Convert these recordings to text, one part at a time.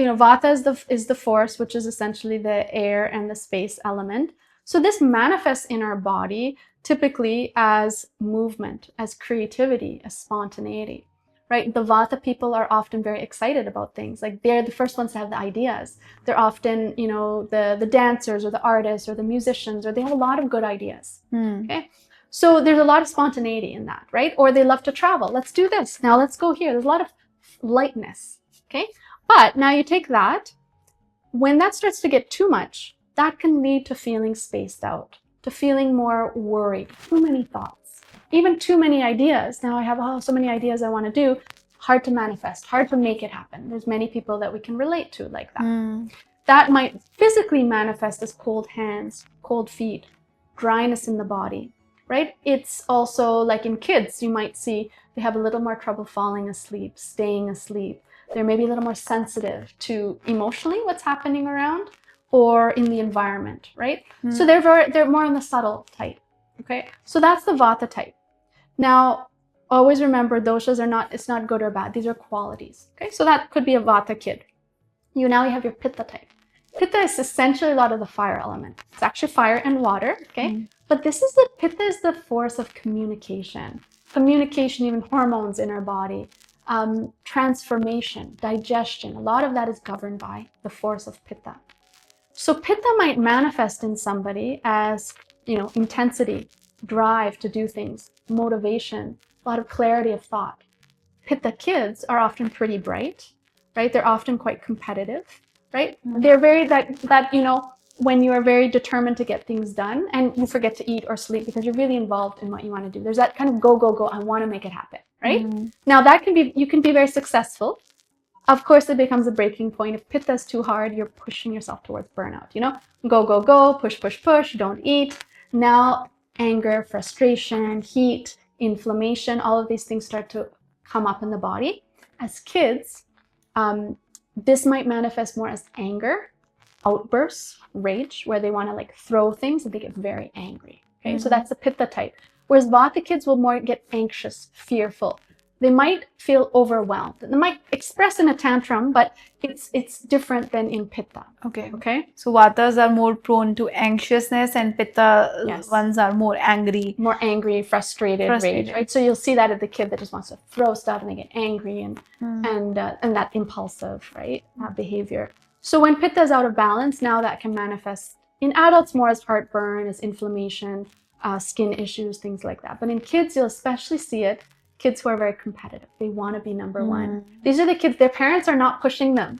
Vata is the force, which is essentially the air and the space element. So this manifests in our body typically as movement, as creativity, as spontaneity, right? The Vata people are often very excited about things. Like they're the first ones to have the ideas. They're often, the dancers or the artists or the musicians, or they have a lot of good ideas. Okay. So there's a lot of spontaneity in that, right? Or they love to travel. Let's do this. Now let's go here. There's a lot of lightness. Okay. But now you take that, when that starts to get too much, that can lead to feeling spaced out, to feeling more worried, too many thoughts, even too many ideas. Now I have so many ideas I want to do, hard to manifest, hard to make it happen. There's many people that we can relate to like that. That might physically manifest as cold hands, cold feet, dryness in the body, right? It's also like in kids, you might see they have a little more trouble falling asleep, staying asleep. They're maybe a little more sensitive to emotionally what's happening around or in the environment, right? So they're more on the subtle type, okay? So that's the Vata type. Now, always remember doshas it's not good or bad. These are qualities, okay? So that could be a Vata kid. Now you have your Pitta type. Pitta is essentially a lot of the fire element. It's actually fire and water, okay? But Pitta is the force of communication, even hormones in our body. Transformation, digestion, a lot of that is governed by the force of Pitta. So Pitta might manifest in somebody as, intensity, drive to do things, motivation, a lot of clarity of thought. Pitta kids are often pretty bright, right? They're often quite competitive, right? They're very when you are very determined to get things done and you forget to eat or sleep because you're really involved in what you want to do. There's that kind of go, I want to make it happen, right? Now you can be very successful. Of course, it becomes a breaking point. If Pitta is too hard, you're pushing yourself towards burnout, go, push, don't eat. Now, anger, frustration, heat, inflammation, all of these things start to come up in the body. As kids, this might manifest more as anger, outbursts, rage, where they want to throw things and they get very angry. Okay, so that's the Pitta type. Whereas Vata kids will more get anxious, fearful. They might feel overwhelmed. They might express in a tantrum, but it's different than in Pitta. Okay. So Vatas are more prone to anxiousness and Pitta ones are more angry. More angry, frustrated, rage, right? So you'll see that at the kid that just wants to throw stuff and they get angry and that impulsive, right, behavior. So when Pitta is out of balance, now that can manifest in adults more as heartburn, as inflammation, skin issues, things like that. But in kids, you'll especially see it. Kids who are very competitive. They want to be number one. These are the kids, their parents are not pushing them.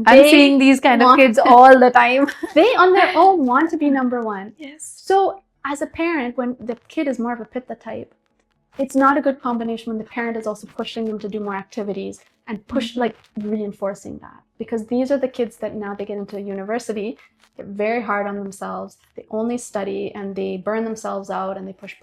I'm seeing these kind of kids all the time. They on their own want to be number one. Yes. So as a parent, when the kid is more of a Pitta type, it's not a good combination when the parent is also pushing them to do more activities and reinforcing that. Because these are the kids that now they get into university, they're very hard on themselves. They only study and they burn themselves out and they push,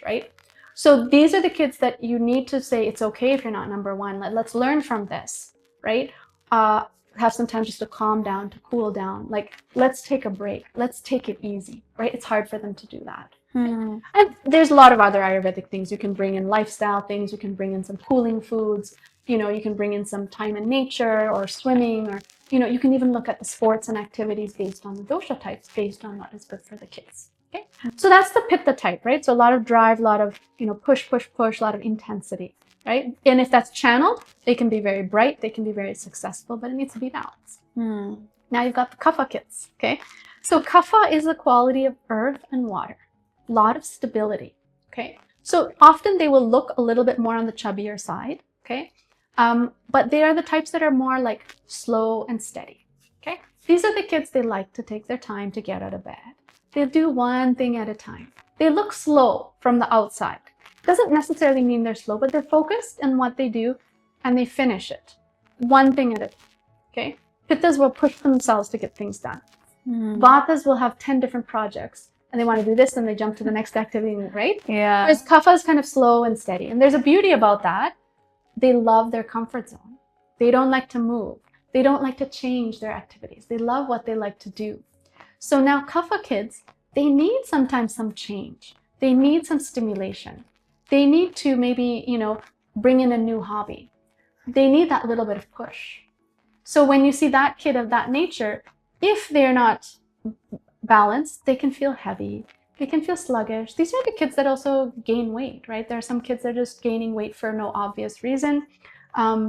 right? So these are the kids that you need to say, it's okay if you're not number one. Let's learn from this, right? Have some time just to calm down, to cool down. Let's take a break. Let's take it easy, right? It's hard for them to do that. And there's a lot of other Ayurvedic things. You can bring in lifestyle things. You can bring in some cooling foods. You can bring in some time in nature or swimming, or, you can even look at the sports and activities based on the dosha types, based on what is good for the kids. Okay, so that's the Pitta type, right? So a lot of drive, a lot of, push, a lot of intensity, right? And if that's channeled, they can be very bright, they can be very successful, but it needs to be balanced. Now you've got the Kapha kids, okay? So Kapha is the quality of earth and water, a lot of stability, okay? So often they will look a little bit more on the chubbier side, okay? But they are the types that are more slow and steady, okay? These are the kids, they like to take their time to get out of bed. They'll do one thing at a time. They look slow from the outside. Doesn't necessarily mean they're slow, but they're focused in what they do and they finish it. One thing at a time, okay? Pittas will push themselves to get things done. Vatas will have 10 different projects and they want to do this and they jump to the next activity, right? Yeah. Whereas Kapha is kind of slow and steady. And there's a beauty about that. They love their comfort zone. They don't like to move. They don't like to change their activities. They love what they like to do. So now Kapha kids, they need sometimes some change. They need some stimulation. They need to maybe, bring in a new hobby. They need that little bit of push. So when you see that kid of that nature, if they're not balanced, they can feel heavy. They can feel sluggish. These are the kids that also gain weight, right? There are some kids that are just gaining weight for no obvious reason.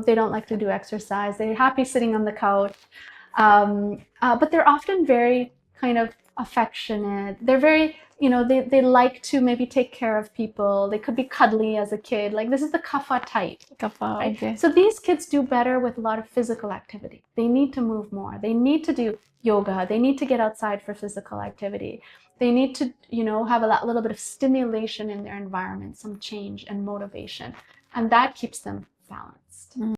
They don't like to do exercise. They're happy sitting on the couch. But they're often very kind of affectionate. They're very, they like to maybe take care of people. They could be cuddly as a kid. Like this is the Kapha type. Kapha, right? okay. So these kids do better with a lot of physical activity. They need to move more. They need to do yoga. They need to get outside for physical activity. They need to, have a little bit of stimulation in their environment, some change and motivation. And that keeps them balanced.